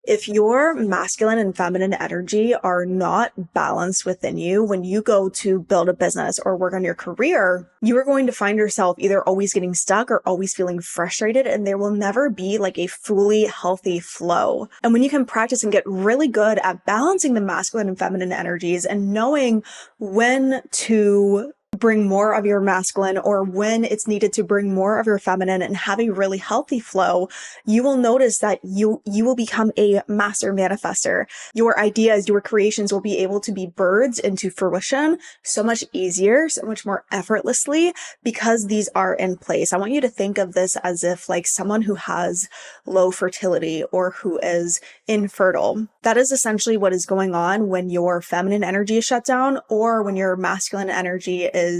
If your masculine and feminine energy are not balanced within you, when you go to build a business or work on your career, you are going to find yourself either always getting stuck or always feeling frustrated, and there will never be like a fully healthy flow. And when you can practice and get really good at balancing the masculine and feminine energies and knowing when to bring more of your masculine or when it's needed to bring more of your feminine and have a really healthy flow, you will notice that you will become a master manifester. Your ideas, your creations will be able to be birds into fruition so much easier, so much more effortlessly because these are in place. I want you to think of this as if like someone who has low fertility or who is infertile. That is essentially what is going on when your feminine energy is shut down or when your masculine energy is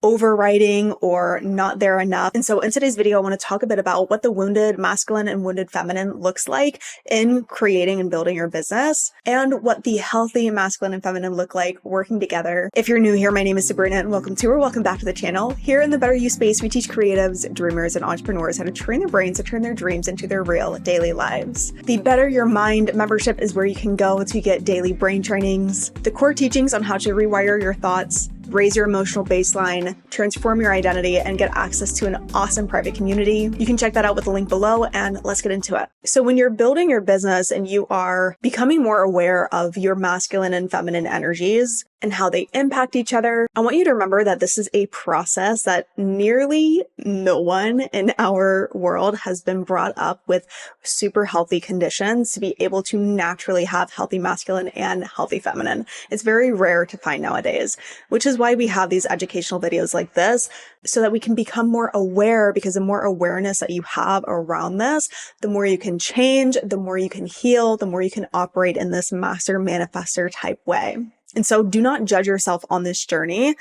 overriding or not there enough. And so in today's video, I want to talk a bit about what the wounded masculine and wounded feminine looks like in creating and building your business and what the healthy masculine and feminine look like working together. If you're new here, my name is Sabrina and welcome back to the channel. Here in the Better You space, we teach creatives, dreamers, and entrepreneurs how to train their brains to turn their dreams into their real daily lives. The Better Your Mind membership is where you can go to get daily brain trainings, the core teachings on how to rewire your thoughts, raise your emotional baseline, transform your identity, and get access to an awesome private community. You can check that out with the link below, and let's get into it. So when you're building your business and you are becoming more aware of your masculine and feminine energies and how they impact each other, I want you to remember that this is a process that nearly no one in our world has been brought up with super healthy conditions to be able to naturally have healthy masculine and healthy feminine. It's very rare to find nowadays, which is why we have these educational videos like this so that we can become more aware, because the more awareness that you have around this, the more you can change, the more you can heal, the more you can operate in this master manifestor type way. And so do not judge yourself on this journey.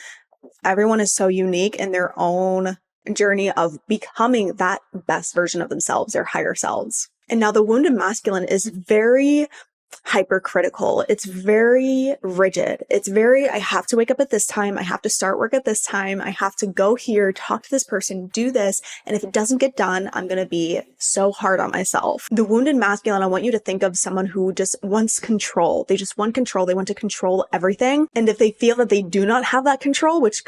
Everyone is so unique in their own journey of becoming that best version of themselves, their higher selves. And now the wounded masculine is very hypercritical. It's very rigid. It's very, I have to wake up at this time. I have to start work at this time. I have to go here, talk to this person, do this. And if it doesn't get done, I'm going to be so hard on myself. The wounded masculine, I want you to think of someone who just wants control. They just want control. They want to control everything. And if they feel that they do not have that control, which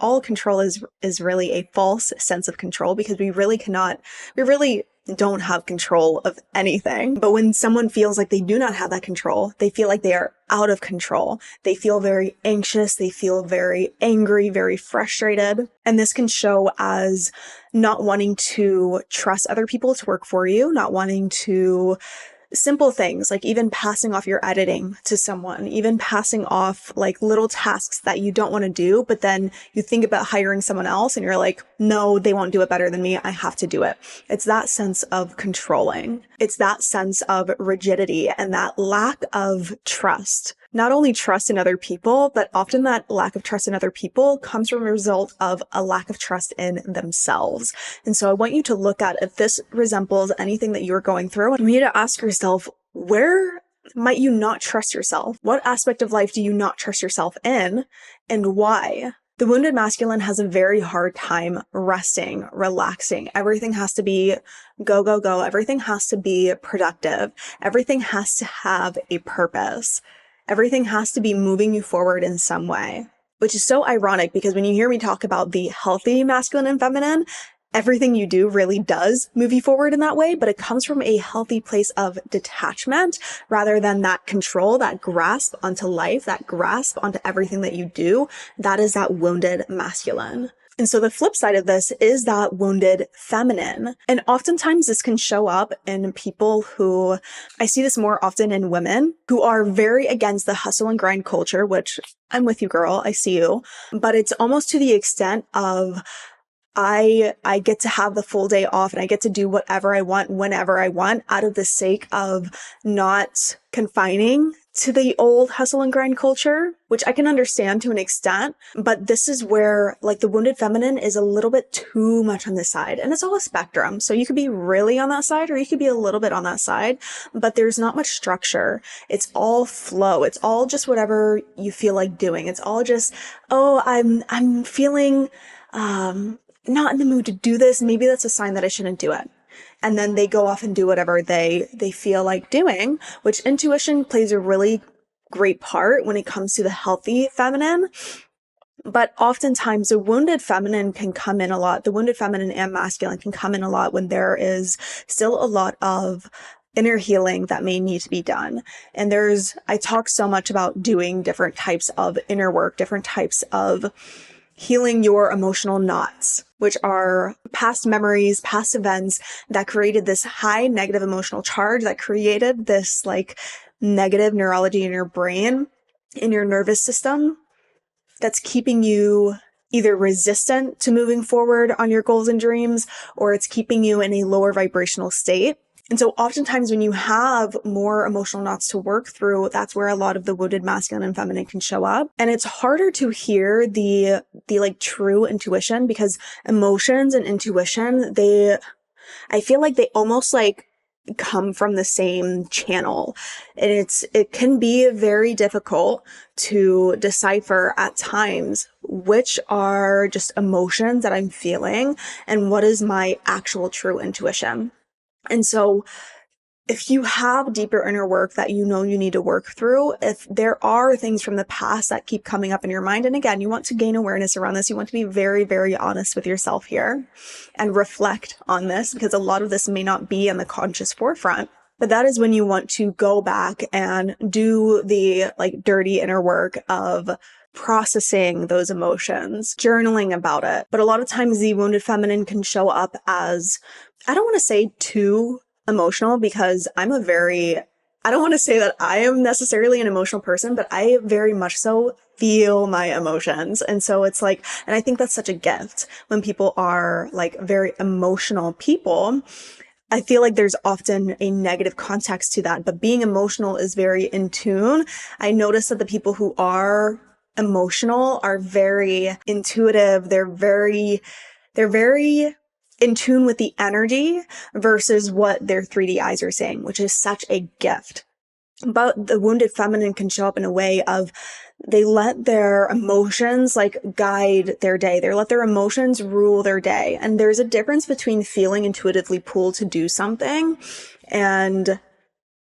all control is really a false sense of control, because we really don't have control of anything. But when someone feels like they do not have that control, they feel like they are out of control. They feel very anxious. They feel very angry, very frustrated. And this can show as not wanting to trust other people to work for you, not wanting to simple things like even passing off your editing to someone, even passing off like little tasks that you don't want to do, but then you think about hiring someone else and you're like, no, they won't do it better than me. I have to do it. It's that sense of controlling. It's that sense of rigidity and that lack of trust. Not only trust in other people, but often that lack of trust in other people comes from a result of a lack of trust in themselves. And so I want you to look at if this resembles anything that you're going through. I want you to ask yourself, where might you not trust yourself? What aspect of life do you not trust yourself in, and why? The wounded masculine has a very hard time resting, relaxing. Everything has to be go, go, go. Everything has to be productive. Everything has to have a purpose. Everything has to be moving you forward in some way, which is so ironic because when you hear me talk about the healthy masculine and feminine, everything you do really does move you forward in that way, but it comes from a healthy place of detachment rather than that control, that grasp onto life, that grasp onto everything that you do. That is that wounded masculine. And so the flip side of this is that wounded feminine. And oftentimes this can show up in people who, I see this more often in women who are very against the hustle and grind culture, which I'm with you, girl. I see you. But it's almost to the extent of, I get to have the full day off and I get to do whatever I want, whenever I want, out of the sake of not confining to the old hustle and grind culture, which I can understand to an extent. But this is where like the wounded feminine is a little bit too much on this side, and it's all a spectrum. So you could be really on that side or you could be a little bit on that side, but there's not much structure. It's all flow. It's all just whatever you feel like doing. It's all just, oh, I'm feeling, not in the mood to do this. Maybe that's a sign that I shouldn't do it. and then they go off and do whatever they feel like doing, which intuition plays a really great part when it comes to the healthy feminine. But oftentimes the wounded feminine can come in a lot. The wounded feminine and masculine can come in a lot when there is still a lot of inner healing that may need to be done. And I talk so much about doing different types of inner work, different types of healing your emotional knots, which are past memories, past events that created this high negative emotional charge, that created this like negative neurology in your brain, in your nervous system, that's keeping you either resistant to moving forward on your goals and dreams, or it's keeping you in a lower vibrational state. And so oftentimes when you have more emotional knots to work through, that's where a lot of the wounded masculine and feminine can show up. And it's harder to hear the like true intuition, because emotions and intuition, I feel like they almost like come from the same channel. And it can be very difficult to decipher at times which are just emotions that I'm feeling and what is my actual true intuition. And so if you have deeper inner work that you know you need to work through, if there are things from the past that keep coming up in your mind, and again, you want to gain awareness around this, you want to be very, very honest with yourself here and reflect on this, because a lot of this may not be in the conscious forefront. But that is when you want to go back and do the like dirty inner work of processing those emotions, journaling about it. But a lot of times the wounded feminine can show up as, I don't want to say too emotional, because I don't want to say that I am necessarily an emotional person, but I very much so feel my emotions. And so it's like, and I think that's such a gift when people are like very emotional people. I feel like there's often a negative context to that, but being emotional is very in tune. I notice that the people who are emotional are very intuitive. They're very in tune with the energy versus what their 3D eyes are saying, which is such a gift. But the wounded feminine can show up in a way of they let their emotions like guide their day. They let their emotions rule their day. And there's a difference between feeling intuitively pulled to do something and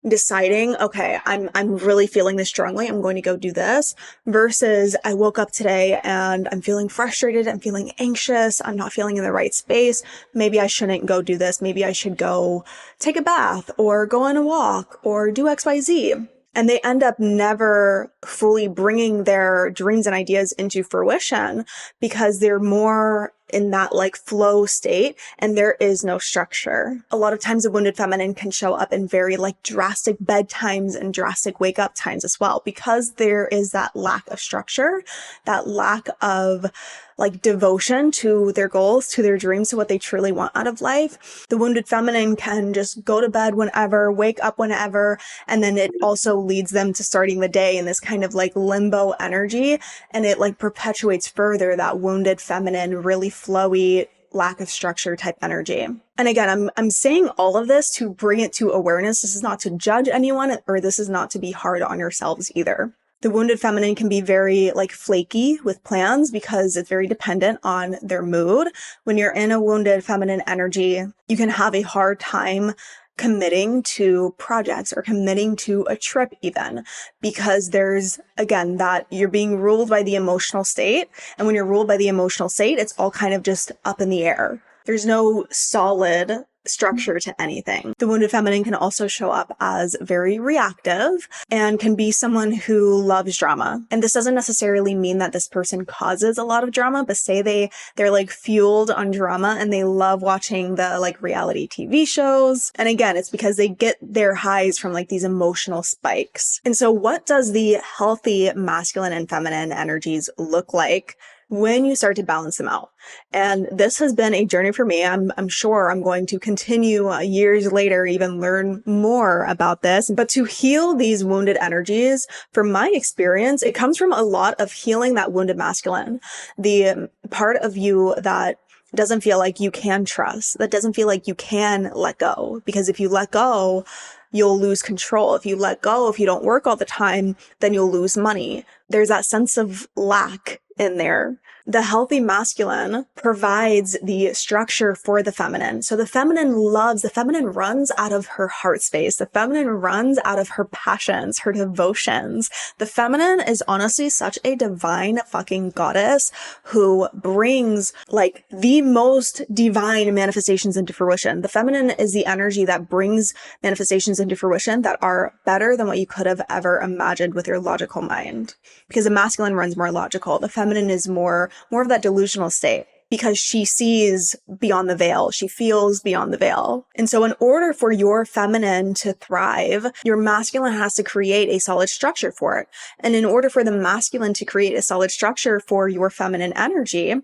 deciding, okay, I'm really feeling this strongly, I'm going to go do this, versus I woke up today and I'm feeling frustrated, I'm feeling anxious, I'm not feeling in the right space. Maybe I shouldn't go do this. Maybe I should go take a bath or go on a walk or do XYZ. And they end up never fully bringing their dreams and ideas into fruition because they're more in that like flow state and there is no structure. A lot of times the wounded feminine can show up in very like drastic bedtimes and drastic wake up times as well, because there is that lack of structure, that lack of like devotion to their goals, to their dreams, to what they truly want out of life. The wounded feminine can just go to bed whenever, wake up whenever, and then it also leads them to starting the day in this kind of like limbo energy, and it like perpetuates further that wounded feminine, really flowy, lack of structure type energy. And again, I'm saying all of this to bring it to awareness. This is not to judge anyone, or this is not to be hard on yourselves either. The wounded feminine can be very like flaky with plans because it's very dependent on their mood. When you're in a wounded feminine energy, you can have a hard time committing to projects or committing to a trip even, because there's, again, that you're being ruled by the emotional state. And when you're ruled by the emotional state, it's all kind of just up in the air. There's no solid structure to anything. The wounded feminine can also show up as very reactive and can be someone who loves drama. And this doesn't necessarily mean that this person causes a lot of drama, but say they're like fueled on drama and they love watching the like reality TV shows. And again, it's because they get their highs from like these emotional spikes. And so what does the healthy masculine and feminine energies look like when you start to balance them out? And this has been a journey for me. I'm sure I'm going to continue years later, even learn more about this. But to heal these wounded energies, from my experience, it comes from a lot of healing that wounded masculine, the part of you that doesn't feel like you can trust, that doesn't feel like you can let go. Because if you let go, you'll lose control. If you let go, if you don't work all the time, then you'll lose money. There's that sense of lack in there. The healthy masculine provides the structure for the feminine. So the feminine runs out of her heart space. The feminine runs out of her passions, her devotions. The feminine is honestly such a divine fucking goddess who brings like the most divine manifestations into fruition. The feminine is the energy that brings manifestations into fruition that are better than what you could have ever imagined with your logical mind. Because the masculine runs more logical. The feminine is more of that delusional state because she sees beyond the veil. She feels beyond the veil. And so in order for your feminine to thrive, your masculine has to create a solid structure for it. And in order for the masculine to create a solid structure for your feminine energy,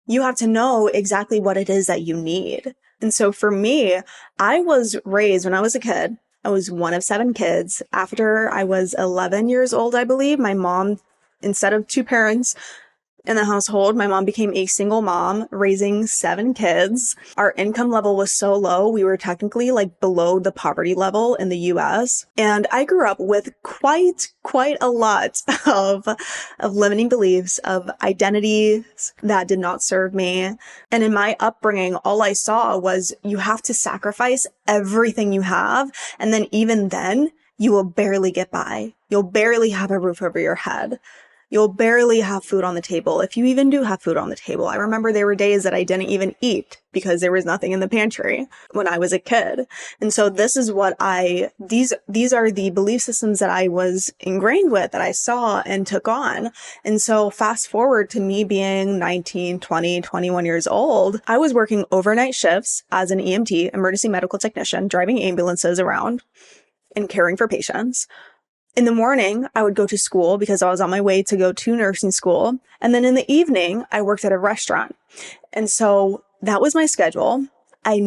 you have to know exactly what it is that you need. And so for me, I was raised when I was a kid. I was one of 7 kids. After I was 11 years old, I believe, my mom, instead of 2 parents in the household, my mom became a single mom raising 7 kids. Our income level was so low. We were technically like below the poverty level in the US. And I grew up with quite a lot of limiting beliefs, of identities that did not serve me. And in my upbringing, all I saw was you have to sacrifice everything you have. And then even then, you will barely get by. You'll barely have a roof over your head. You'll barely have food on the table, if you even do have food on the table. I remember there were days that I didn't even eat because there was nothing in the pantry when I was a kid. And so this is what these are the belief systems that I was ingrained with, that I saw and took on. And so fast forward to me being 19, 20, 21 years old, I was working overnight shifts as an EMT, emergency medical technician, driving ambulances around and caring for patients. In the morning, I would go to school because I was on my way to go to nursing school. And then in the evening, I worked at a restaurant. And so that was my schedule. I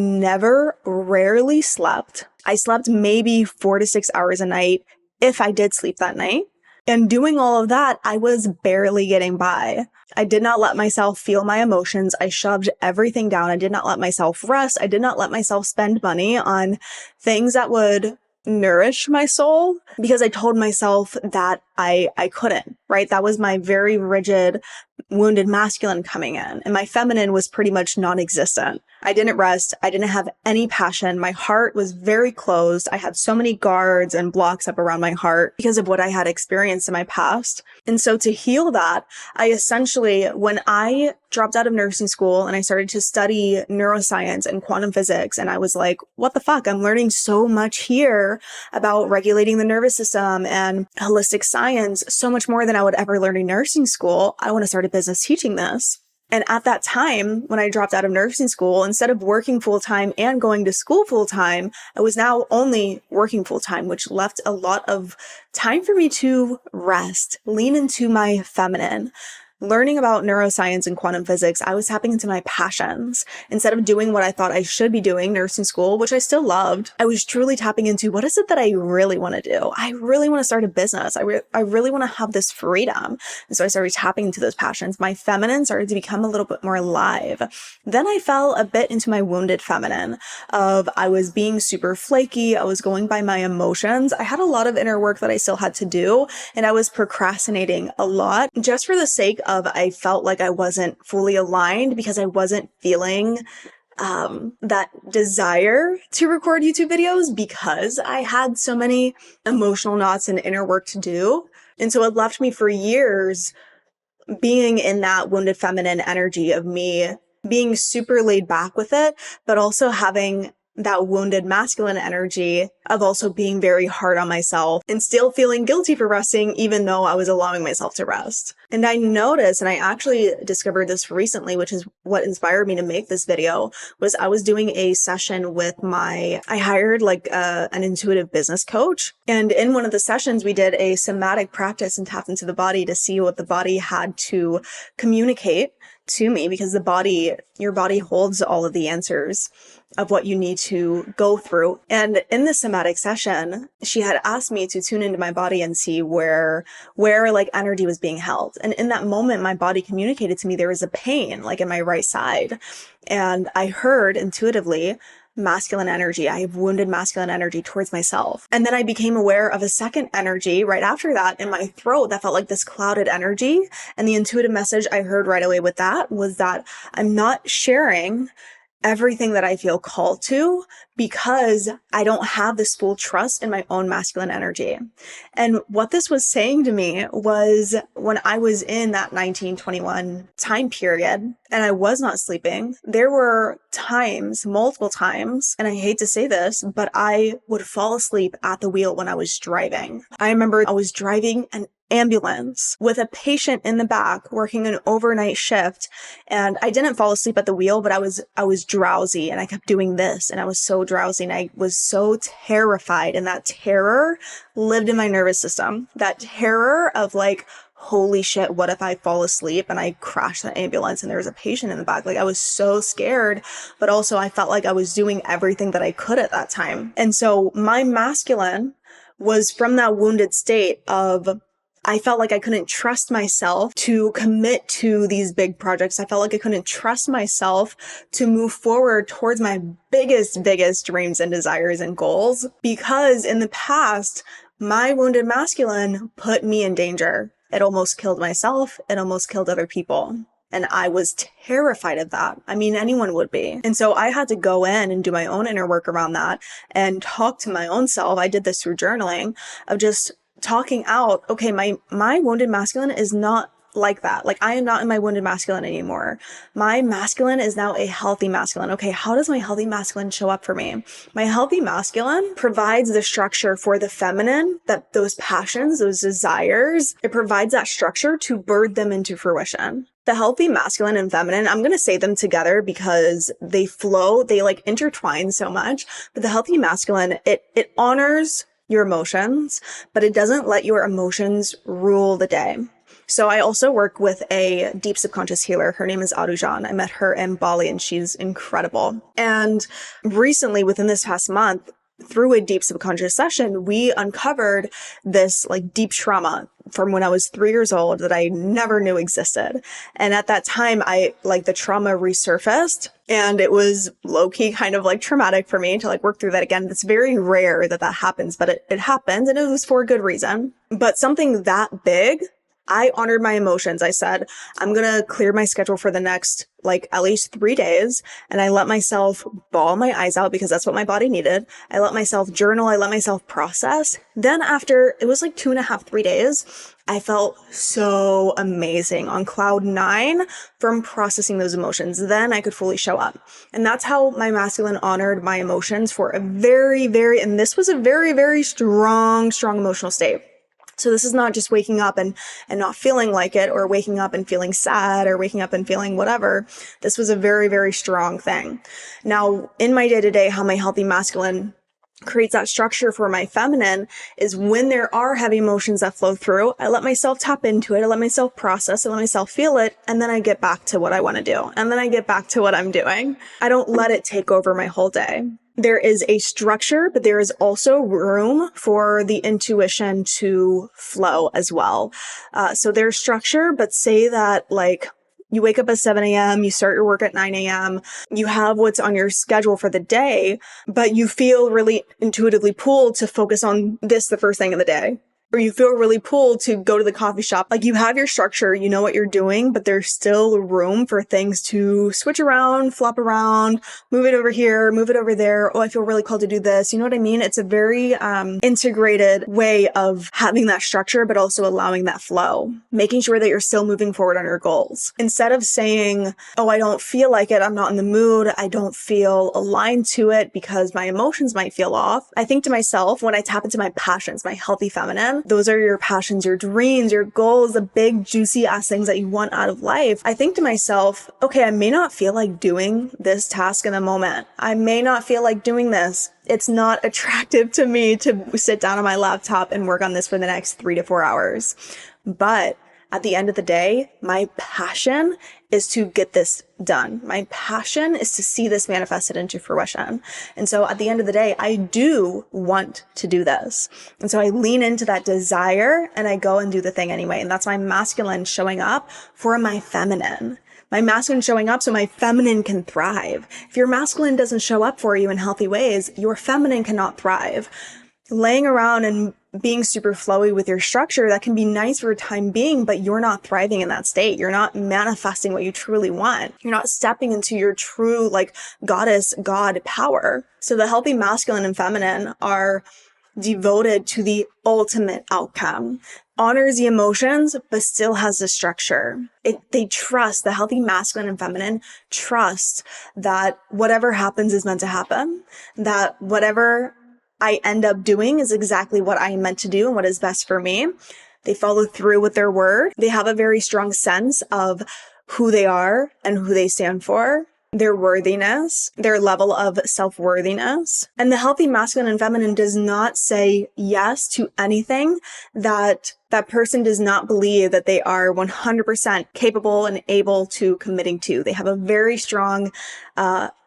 rarely slept. I slept maybe 4 to 6 hours a night if I did sleep that night. And doing all of that, I was barely getting by. I did not let myself feel my emotions. I shoved everything down. I did not let myself rest. I did not let myself spend money on things that would nourish my soul because I told myself that I couldn't, right? That was my very rigid, wounded masculine coming in, and my feminine was pretty much non-existent. I didn't rest. I didn't have any passion. My heart was very closed. I had so many guards and blocks up around my heart because of what I had experienced in my past. And so to heal that, I essentially, when I dropped out of nursing school and I started to study neuroscience and quantum physics, and I was like, what the fuck? I'm learning so much here about regulating the nervous system and holistic science, so much more than I would ever learn in nursing school. I want to start a business teaching this. And at that time, when I dropped out of nursing school, instead of working full-time and going to school full-time, I was now only working full-time, which left a lot of time for me to rest, lean into my feminine. Learning about neuroscience and quantum physics, I was tapping into my passions. Instead of doing what I thought I should be doing, nursing school, which I still loved, I was truly tapping into what is it that I really want to do? I really want to start a business. I really want to have this freedom. And so I started tapping into those passions. My feminine started to become a little bit more alive. Then I fell a bit into my wounded feminine of I was being super flaky. I was going by my emotions. I had a lot of inner work that I still had to do, and I was procrastinating a lot just for the sake of I felt like I wasn't fully aligned because I wasn't feeling that desire to record YouTube videos because I had so many emotional knots and inner work to do. And so it left me for years being in that wounded feminine energy of me being super laid back with it, but also having that wounded masculine energy of also being very hard on myself and still feeling guilty for resting, even though I was allowing myself to rest. And I noticed, and I actually discovered this recently, which is what inspired me to make this video, was I was doing a session with I hired like an intuitive business coach. And in one of the sessions, we did a somatic practice and tapped into the body to see what the body had to communicate to me, because your body holds all of the answers of what you need to go through. And in this somatic session, she had asked me to tune into my body and see where like energy was being held. And in that moment, my body communicated to me there was a pain like in my right side. And I heard intuitively, masculine energy. I have wounded masculine energy towards myself. And then I became aware of a second energy right after that in my throat that felt like this clouded energy. And the intuitive message I heard right away with that was that I'm not sharing everything that I feel called to because I don't have this full trust in my own masculine energy. And what this was saying to me was when I was in that 1921 time period and I was not sleeping, there were times, multiple times, and I hate to say this, but I would fall asleep at the wheel when I was driving. I remember I was driving an ambulance with a patient in the back working an overnight shift. And I didn't fall asleep at the wheel, but I was drowsy and I kept doing this and I was so drowsy and I was so terrified. And that terror lived in my nervous system. That terror of like, holy shit, what if I fall asleep and I crash the ambulance and there was a patient in the back? Like I was so scared, but also I felt like I was doing everything that I could at that time. And so my masculine was from that wounded state of I felt like I couldn't trust myself to commit to these big projects. I felt like I couldn't trust myself to move forward towards my biggest dreams and desires and goals because in the past, my wounded masculine put me in danger. It almost killed myself. It almost killed other people. And I was terrified of that. I mean, anyone would be. And so I had to go in and do my own inner work around that and talk to my own self. I did this through journaling of just talking out, okay, my wounded masculine is not like that. Like I am not in my wounded masculine anymore. My masculine is now a healthy masculine. Okay, how does my healthy masculine show up for me? My healthy masculine provides the structure for the feminine, that those passions, those desires, it provides that structure to birth them into fruition. The healthy masculine and feminine, I'm going to say them together because they flow, they like intertwine so much, but the healthy masculine, it honors your emotions, but it doesn't let your emotions rule the day. So I also work with a deep subconscious healer. Her name is Arujan. I met her in Bali and she's incredible. And recently within this past month, through a deep subconscious session, we uncovered this like deep trauma from when I was 3 years old that I never knew existed. And at that time, the trauma resurfaced and it was low key kind of like traumatic for me to like work through that again. It's very rare that happens, but it happened and it was for a good reason. But something that big, I honored my emotions. I said, I'm going to clear my schedule for the next at least 3 days. And I let myself bawl my eyes out because that's what my body needed. I let myself journal. I let myself process. Then after it was 2.5, 3 days, I felt so amazing on cloud 9 from processing those emotions. Then I could fully show up. And that's how my masculine honored my emotions for a and this was a very strong emotional state. So this is not just waking up and not feeling like it, or waking up and feeling sad, or waking up and feeling whatever. This was a very strong thing. Now, in my day-to-day, how my healthy masculine creates that structure for my feminine is when there are heavy emotions that flow through, I let myself tap into it, I let myself process, I let myself feel it, and then I get back to what I want to do. And then I get back to what I'm doing. I don't let it take over my whole day. There is a structure, but there is also room for the intuition to flow as well. So there's structure, but say that you wake up at 7 a.m., you start your work at 9 a.m., you have what's on your schedule for the day, but you feel really intuitively pulled to focus on this the first thing of the day. Or you feel really pulled to go to the coffee shop. You have your structure, you know what you're doing, but there's still room for things to switch around, flop around, move it over here, move it over there. Oh, I feel really called to do this. You know what I mean? It's a very integrated way of having that structure, but also allowing that flow, making sure that you're still moving forward on your goals. Instead of saying, oh, I don't feel like it, I'm not in the mood, I don't feel aligned to it because my emotions might feel off. I think to myself, when I tap into my passions, my healthy feminine, those are your passions, your dreams, your goals, the big juicy ass things that you want out of life. I think to myself, okay, I may not feel like doing this task in the moment. I may not feel like doing this. It's not attractive to me to sit down on my laptop and work on this for the next 3 to 4 hours. But at the end of the day, my passion is to get this done. My passion is to see this manifested into fruition. And so at the end of the day, I do want to do this. And so I lean into that desire and I go and do the thing anyway. And that's my masculine showing up for my feminine. My masculine showing up so my feminine can thrive. If your masculine doesn't show up for you in healthy ways, your feminine cannot thrive. Laying around and being super flowy with your structure, that can be nice for a time being, but you're not thriving in that state. You're not manifesting what you truly want. You're not stepping into your true, like, goddess, God power. So the healthy masculine and feminine are devoted to the ultimate outcome, honors the emotions, but still has the structure. They trust, the healthy masculine and feminine trust that whatever happens is meant to happen, that whatever I end up doing is exactly what I am meant to do and what is best for me. They follow through with their word. They have a very strong sense of who they are and who they stand for, their worthiness, their level of self-worthiness. And the healthy masculine and feminine does not say yes to anything that person does not believe that they are 100% capable and able to committing to. They have a very strong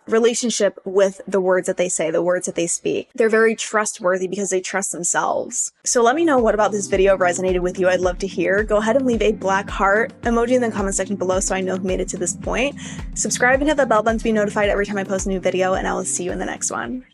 relationship with the words that they say, the words that they speak. They're very trustworthy because they trust themselves. So let me know what about this video resonated with you. I'd love to hear. Go ahead and leave a black heart emoji in the comment section below so I know who made it to this point. Subscribe and hit the bell button to be notified every time I post a new video, and I will see you in the next one.